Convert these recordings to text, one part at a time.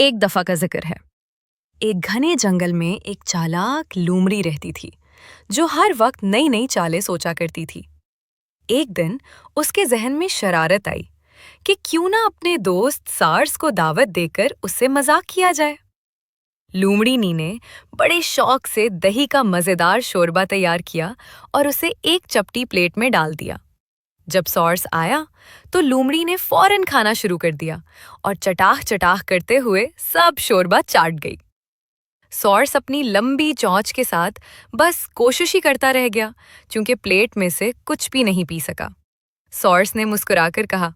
ایک دفعہ کا ذکر ہے۔ ایک گھنے جنگل میں ایک چالاک لومڑی رہتی تھی جو ہر وقت نئی نئی چالیں سوچا کرتی تھی۔ ایک دن اس کے ذہن میں شرارت آئی کہ کیوں نہ اپنے دوست سارس کو دعوت دے کر اس سے مذاق کیا جائے۔ لومڑی نی نے بڑے شوق سے دہی کا مزیدار شوربہ تیار کیا اور اسے ایک چپٹی پلیٹ میں ڈال دیا۔ جب سارس آیا تو لومڑی نے فوراً کھانا شروع کر دیا اور چٹاخ چٹاخ کرتے ہوئے سب شوربہ چاٹ گئی۔ سارس اپنی لمبی چونچ کے ساتھ بس کوشش ہی کرتا رہ گیا چونکہ پلیٹ میں سے کچھ بھی نہیں پی سکا۔ سارس نے مسکرا کر کہا،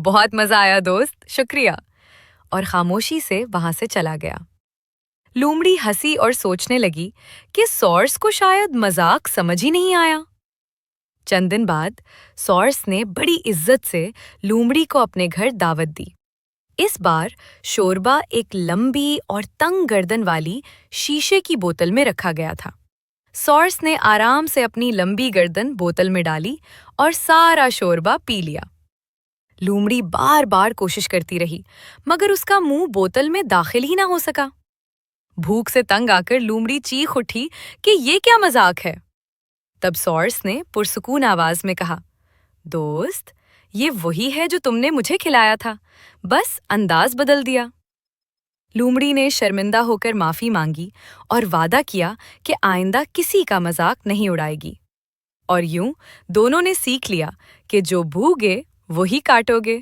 بہت مزہ آیا دوست، شکریہ، اور خاموشی سے وہاں سے چلا گیا۔ لومڑی ہنسی اور سوچنے لگی کہ سارس کو شاید مذاق سمجھ ہی نہیں آیا۔ چند دن بعد سارس نے بڑی عزت سے لومڑی کو اپنے گھر دعوت دی۔ اس بار شوربہ ایک لمبی اور تنگ گردن والی شیشے کی بوتل میں رکھا گیا تھا۔ سارس نے آرام سے اپنی لمبی گردن بوتل میں ڈالی اور سارا شوربہ پی لیا۔ لومڑی بار بار کوشش کرتی رہی مگر اس کا منہ بوتل میں داخل ہی نہ ہو سکا۔ بھوک سے تنگ آ کر لومڑی چیخ اٹھی کہ یہ کیا مذاق ہے۔ تب سارس نے پرسکون آواز میں کہا، دوست، یہ وہی ہے جو تم نے مجھے کھلایا تھا، بس انداز بدل دیا۔ لومڑی نے شرمندہ ہو کر معافی مانگی اور وعدہ کیا کہ آئندہ کسی کا مذاق نہیں اڑائے گی۔ اور یوں دونوں نے سیکھ لیا کہ جو بھوگے وہی کاٹو گے۔